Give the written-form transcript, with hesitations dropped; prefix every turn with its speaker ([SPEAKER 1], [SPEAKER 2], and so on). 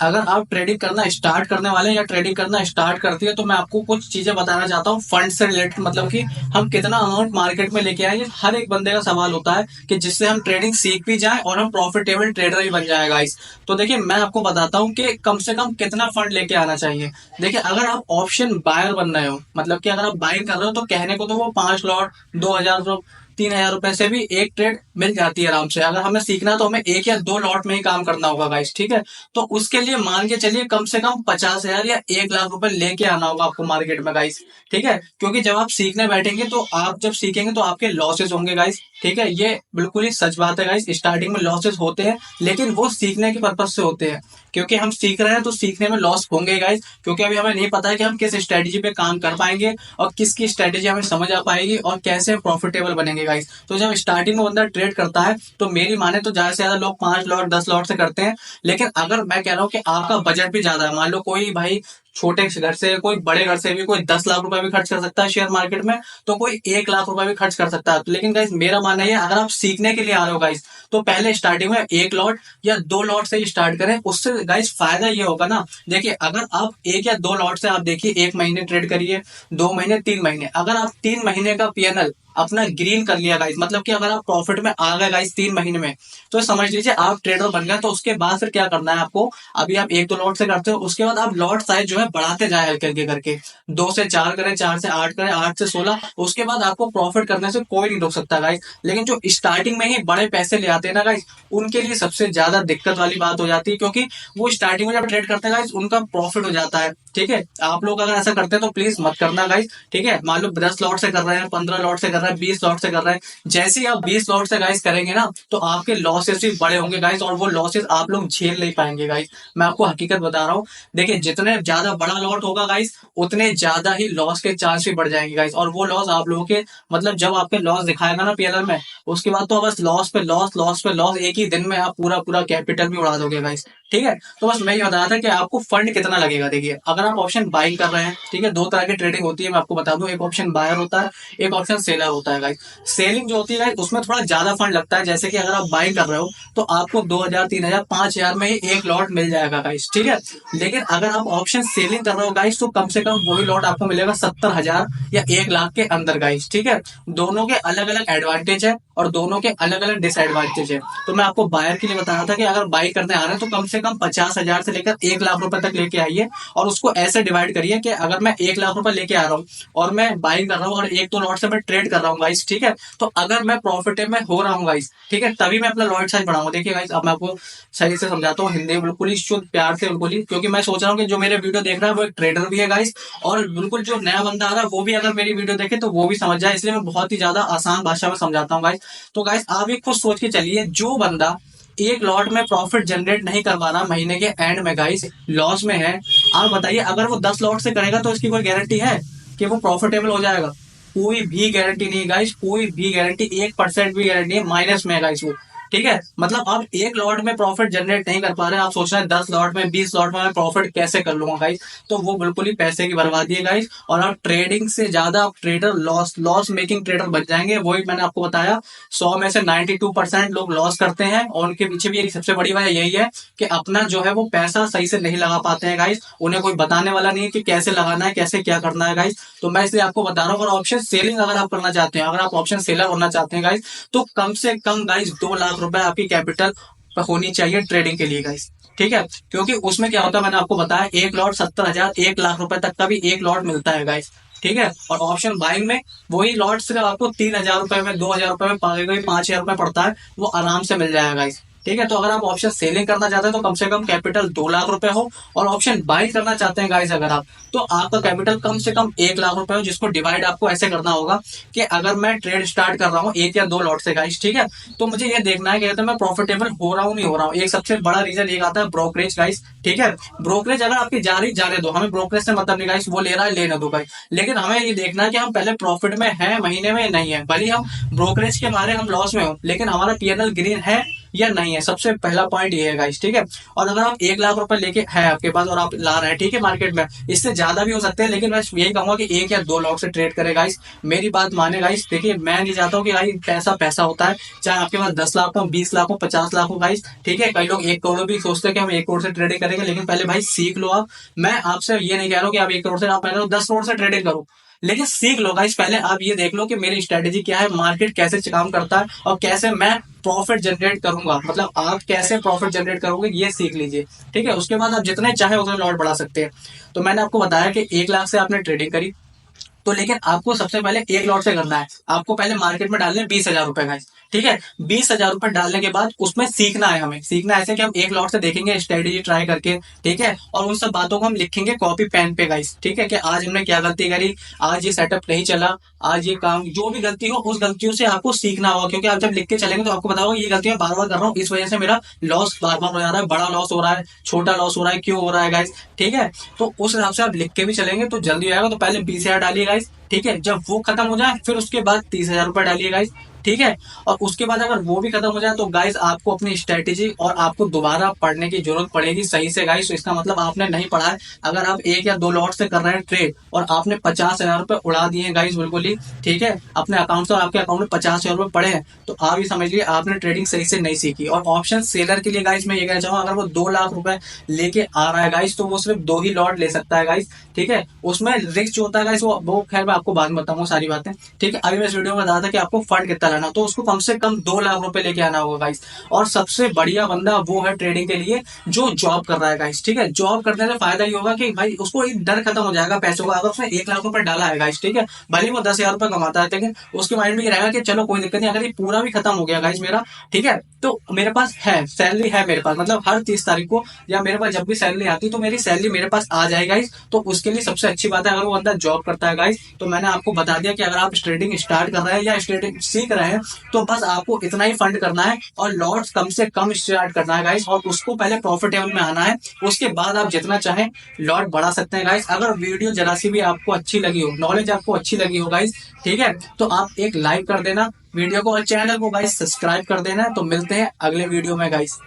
[SPEAKER 1] अगर आप ट्रेडिंग करना स्टार्ट करने वाले हैं या ट्रेडिंग करना स्टार्ट करती है तो मैं आपको कुछ चीजें बताना चाहता हूँ फंड से रिलेटेड, मतलब कि हम कितना अमाउंट मार्केट में लेके आए, ये हर एक बंदे का सवाल होता है कि जिससे हम ट्रेडिंग सीख भी जाएं और हम प्रॉफिटेबल ट्रेडर भी बन जाए गाइस। तो देखिए मैं आपको बताता हूँ कि कम से कम कितना फंड लेके आना चाहिए। देखिए अगर आप ऑप्शन बायर बन रहे हो, मतलब कि अगर आप बाइंग कर रहे हो तो कहने को तो वो 5 लॉट 2,000 3,000 रुपए से भी एक ट्रेड मिल जाती है आराम से। अगर हमें सीखना है तो हमें 1 या 2 लॉट में ही काम करना होगा गाइस, ठीक है। तो उसके लिए मान के चलिए कम से कम 50,000 या 1 लाख रुपए लेके आना होगा आपको मार्केट में गाइस, ठीक है। क्योंकि जब आप सीखने बैठेंगे तो आप जब सीखेंगे तो आपके लॉसेस होंगे गाइस, ठीक है। ये बिल्कुल ही सच बात है गाइस, स्टार्टिंग में लॉसेस होते हैं लेकिन वो सीखने के पर्पज से होते हैं। क्योंकि हम सीख रहे हैं तो सीखने में लॉस होंगे गाइस, क्योंकि अभी हमें नहीं पता है कि हम किस स्ट्रेटेजी पे काम कर पाएंगे और किसकी स्ट्रेटेजी हमें समझ आ पाएगी और कैसे प्रॉफिटेबल बनेंगे गाइस। तो जब स्टार्टिंग में बंदा ट्रेड करता है तो मेरी माने तो ज्यादा से ज्यादा लोग 5 लॉट 10 लॉट से करते हैं। लेकिन अगर मैं कह रहा हूँ कि आपका बजट भी ज्यादा है, मान लो कोई भाई छोटे घर से, कोई बड़े घर से भी कोई 10 लाख रुपए भी खर्च कर सकता है शेयर मार्केट में, तो कोई 1 लाख रुपए भी खर्च कर सकता है। लेकिन गाइस मेरा मानना है अगर आप सीखने के लिए आ रहे हो गाइस तो पहले स्टार्टिंग में 1 लॉट या 2 लॉट से ही स्टार्ट करें। उससे गाइस फायदा ये होगा ना, देखिए अगर आप 1 या 2 लॉट से आप देखिए 1 महीने ट्रेड करिए, 2 महीने 3 महीने, अगर आप 3 महीने का पीएनएल अपना ग्रीन कर लिया गाइस, मतलब कि अगर आप प्रॉफिट में आ गए गाइस 3 महीने में, तो समझ लीजिए आप ट्रेडर बन गए। तो उसके बाद फिर क्या करना है आपको, अभी आप 1 2 लॉट से करते हो, उसके बाद आप लॉट साइज जो है बढ़ाते जाए हल्के हल्के करके, 2 से 4 करें, 4 से 8 करें, 8 से 16, उसके बाद आपको प्रॉफिट करने से कोई नहीं रोक सकता गाइस। लेकिन जो स्टार्टिंग में ही बड़े पैसे ले आते हैं ना गाइस, उनके लिए सबसे ज्यादा दिक्कत वाली बात हो जाती है, क्योंकि वो स्टार्टिंग में जब ट्रेड करते हैं गाइस उनका प्रॉफिट हो जाता है, ठीक है। आप लोग अगर ऐसा करते हैं तो प्लीज मत करना गाइस, ठीक है। मान लो 10 लॉट से कर रहे हैं, 15 लॉट से कर रहे हैं, 20 लॉट से कर रहे हैं, जैसे ही आप 20 लॉट से गाइस करेंगे ना तो आपके लॉसेस भी बड़े होंगे गाइस, और वो लॉसेस आप लोग झेल नहीं पाएंगे गाइस। मैं आपको हकीकत बता रहा हूँ, देखिए जितने ज्यादा बड़ा लॉट होगा गाइस उतने ज्यादा ही लॉस के चांस भी बढ़ जाएंगे गाइस, और वो लॉस आप लोगों के, मतलब जब आपके लॉस दिखाएगा ना पीएनएल में, उसके बाद तो बस लॉस पे लॉस, लॉस पे लॉस, एक ही दिन में आप पूरा पूरा कैपिटल भी उड़ा दोगे गाइस, ठीक है। तो बस मैं ये बता रहा था कि आपको फंड कितना लगेगा। देखिए अगर आप ऑप्शन बाइंग कर रहे हैं, ठीक है, 2 तरह की ट्रेडिंग होती है मैं आपको बता दूं, एक ऑप्शन बायर होता है, एक ऑप्शन सेलर होता है गाइस। सेलिंग जो होती है गाइस उसमें थोड़ा ज्यादा फंड लगता है, जैसे कि अगर आप बाइंग कर रहे हो तो आपको 2,000 3,000 5,000 में ही एक लॉट मिल जाएगा गाइस, ठीक है। लेकिन अगर आप ऑप्शन सेलिंग कर रहे हो गाइस तो कम से कम वही लॉट आपको मिलेगा 70,000 या 1 लाख के अंदर गाइस, ठीक है। दोनों के अलग अलग एडवांटेज है और दोनों के अलग अलग डिसएडवांटेज है। तो मैं आपको बायर के लिए बता रहा था कि अगर बाई करने आ रहे हैं तो कम से कम 50,000 से लेकर 1 लाख रुपए तक लेके आइए, और उसको ऐसे डिवाइड करिए कि अगर मैं 1 लाख रुपए लेके आ रहा हूँ और मैं बाइंग कर रहा हूँ और 1 2 लॉट से मैं ट्रेड कर रहा हूँ गाइस, ठीक है, तो अगर मैं प्रॉफिट में हो रहा हूँ गाइस, ठीक है, तभी मैं अपना लॉट साइज बढ़ाऊंगा। देखिए गाइस अब मैं आपको सही से समझाता हूँ, हिंदी बिल्कुल ही शुद्ध प्यार से बिल्कुल ही, क्योंकि मैं सोच रहा हूँ कि जो मेरे वीडियो देख रहा है वो एक ट्रेडर भी है गाइस, और बिल्कुल जो नया बंदा आ रहा है वो भी अगर मेरी वीडियो देखे तो वो भी समझ जाए, इसलिए मैं बहुत ही ज्यादा आसान भाषा में समझाता हूँ गाइस। तो गाइस आप एक खुद सोच के चलिए, जो बंदा एक लॉट में प्रॉफिट जनरेट नहीं कर पा रहा महीने के एंड में गाइस, लॉस में है, आप बताइए अगर वो 10 लॉट से करेगा तो इसकी कोई गारंटी है कि वो प्रॉफिटेबल हो जाएगा? कोई भी गारंटी नहीं गाइस, कोई भी गारंटी, 1% भी गारंटी है, माइनस में है गाइस वो, ठीक है। मतलब आप एक लॉट में प्रॉफिट जनरेट नहीं कर पा रहे, आप सोच रहे हैं 10 लॉट में 20 लॉट में मैं प्रॉफिट कैसे कर लूंगा गाइस, तो वो बिल्कुल ही पैसे की बर्बादी है गाइस। और आप ट्रेडिंग से ज्यादा आप trader loss loss making trader बन जाएंगे। वही मैंने आपको बताया, 100 में से 92% लोग लॉस करते हैं, और उनके पीछे भी एक सबसे बड़ी वजह यही है कि अपना जो है वो पैसा सही से नहीं लगा पाते हैं गाइस, उन्हें कोई बताने वाला नहीं है कि कैसे लगाना है, कैसे क्या करना है गाइस। तो मैं इसलिए आपको बता रहा हूँ, और ऑप्शन सेलिंग अगर आप करना चाहते हैं, अगर आप ऑप्शन सेलर होना चाहते हैं गाइस, तो कम से कम गाइस 2 लाख रुपए आपकी कैपिटल होनी चाहिए ट्रेडिंग के लिए गाइस, ठीक है। क्योंकि उसमें क्या होता है मैंने आपको बताया, एक लॉट 70,000 1 लाख रुपए तक का भी एक लॉट मिलता है गाइस, ठीक है। और ऑप्शन बाइंग में वही लॉट सिर्फ आपको 3,000 रुपए में, 2,000 रुपए में, 5,000 रुपए पड़ता है, वो आराम से मिल जाएगा गाइस, ठीक है। तो अगर आप ऑप्शन सेलिंग करना चाहते हैं तो कम से कम कैपिटल 2 लाख रुपए हो, और ऑप्शन बाई करना चाहते हैं गाइस अगर आप, तो आपका कैपिटल कम से कम 1 लाख रुपए हो, जिसको डिवाइड आपको ऐसे करना होगा कि अगर मैं ट्रेड स्टार्ट कर रहा हूँ 1 या 2 लॉट से गाइस, ठीक है, तो मुझे ये देखना है कि मैं प्रॉफिटेबल हो रहा हूँ नहीं हो रहा हूँ। एक सबसे बड़ा रीजन एक आता है ब्रोकरेज गाइस, ठीक है। ब्रोकरेज अगर आपकी जा रही जाने दो, हमें ब्रोकरेज से मतलब नहीं गाइस, वो ले रहा है लेने दो गाइस, लेकिन हमें ये देखना है कि हम पहले प्रॉफिट में है महीने में नहीं है। भले हम ब्रोकरेज के मारे हम लॉस में हो, लेकिन हमारा पीएनएल ग्रीन है या नहीं है। सबसे पहला पॉइंट ये है गाइस, ठीक है। और अगर आप 1 लाख रुपए लेके है आपके पास और आप ला रहे हैं, ठीक है, मार्केट में, इससे ज्यादा भी हो सकते हैं, लेकिन मैं यही कहूंगा कि 1 या 2 लाख से ट्रेड करे गाइस। मेरी बात माने गाइस, देखिए मैं नहीं चाहता हूँ कि भाई पैसा पैसा होता है, चाहे आपके पास 10 लाख हो, 20 लाख हो, 50 लाख हो गाइस, ठीक है। कई लोग 1 करोड़ भी सोचते हैं कि हम 1 करोड़ से ट्रेडिंग करेंगे, लेकिन पहले भाई सीख लो आप। मैं आपसे ये नहीं कह रहा हूँ कि आप 1 करोड़ से, आप पहले 10 करोड़ से ट्रेडिंग करो, लेकिन सीख लो गाइस। पहले आप ये देख लो कि मेरी स्ट्रेटेजी क्या है, मार्केट कैसे काम करता है, और कैसे मैं प्रॉफिट जनरेट करूंगा, मतलब आप कैसे प्रॉफिट जनरेट करोगे ये सीख लीजिए, ठीक है। उसके बाद आप जितने चाहे उतने लॉट बढ़ा सकते हैं। तो मैंने आपको बताया कि 1 लाख से आपने ट्रेडिंग करी, तो लेकिन आपको सबसे पहले 1 लॉट से करना है। आपको पहले मार्केट में डालने 20,000 रुपए का, ठीक है। 20,000 रुपए डालने के बाद उसमें सीखना है, हमें सीखना ऐसे कि हम 1 लॉट से देखेंगे स्ट्रेटेजी ट्राई करके, ठीक है। और उन सब बातों को हम लिखेंगे कॉपी पेन पे गाइस, ठीक है, कि आज हमने क्या गलती करी, आज ये सेटअप नहीं चला, आज ये काम, जो भी गलती हो उस गलतियों से आपको सीखना होगा। क्योंकि आप जब लिख के चलेंगे तो आपको पता होगा ये गलती मैं बार बार कर रहा हूँ, इस वजह से मेरा लॉस बार बार हो जा रहा है, बड़ा लॉस हो रहा है, छोटा लॉस हो रहा है, क्यों हो रहा है गाइस, ठीक है। तो उस हिसाब से आप लिख के भी चलेंगे तो जल्दी हो जाएगा। तो पहले 20,000 डालिए गाइस, ठीक है। जब वो खत्म हो जाए फिर उसके बाद 30,000 रुपए डालिए गाइस, ठीक है। और उसके बाद अगर वो भी खत्म हो जाए तो गाइस आपको अपनी स्ट्रेटेजी और आपको दोबारा पढ़ने की जरूरत पड़ेगी सही से गाइस। तो इसका मतलब आपने नहीं पढ़ा है। अगर आप 1 या 2 लॉट से कर रहे हैं ट्रेड और आपने 50,000 रुपए उड़ा दिए गाइस बिल्कुल ही, ठीक है, अपने अकाउंट से, और आपके अकाउंट में 50,000 रुपए पड़े हैं, तो आप ये समझ लीजिए आपने ट्रेडिंग सही से नहीं सीखी। और ऑप्शन सेलर के लिए गाइस मैं ये कहना चाहूंगा, अगर वो 2 लाख रुपए लेके आ रहा है गाइस तो वो सिर्फ 2 ही लॉट ले सकता है गाइस, ठीक है। उसमें रिस्क जो होता है गाइस वो खैर मैं आपको बाद में बताऊंगा सारी बातें, ठीक है। अभी मैं इस वीडियो में बता था कि आपको फंड कितना लाना, तो उसको कम से कम 2 लाख रुपए लेके आना होगा गाइस। और सबसे बढ़िया बंदा वो है ट्रेडिंग के लिए जो जॉब कर रहा है गाइस, ठीक है। जॉब करने से फायदा ये होगा कि भाई उसको एक डर खत्म हो जाएगा पैसों का। अगर उसने 1 लाख रुपए डाला है गाइस, ठीक है, भले वो 10,000 रुपए कमाता है, लेकिन उसके माइंड में ये रहेगा कि चलो कोई दिक्कत नहीं, अगर ये पूरा भी खत्म हो गया गाइस मेरा, ठीक है, तो मेरे पास है सैलरी, है मेरे पास, मतलब हर 30 तारीख को या मेरे पास जब भी सैलरी आती तो मेरी सैलरी मेरे पास आ जाए गाइस। तो उसके लिए सबसे अच्छी बात है अगर वो बंदा जॉब करता है गाइस। तो मैंने आपको बता दिया कि अगर आप ट्रेडिंग स्टार्ट कर रहे हैं या ट्रेडिंग सीख रहे हैं तो बस आपको इतना ही फंड करना है और लॉट्स कम से कम स्टार्ट करना है गाइस, और उसको पहले प्रॉफिटेबल में आना है। उसके बाद आप जितना चाहें लॉट बढ़ा सकते हैं गाइस। अगर वीडियो जरा सी भी आपको अच्छी लगी हो, नॉलेज आपको अच्छी लगी हो गाइस, ठीक है, तो आप एक लाइक कर देना वीडियो को और चैनल को गाइस सब्सक्राइब कर देना। तो मिलते हैं अगले वीडियो में गाइस।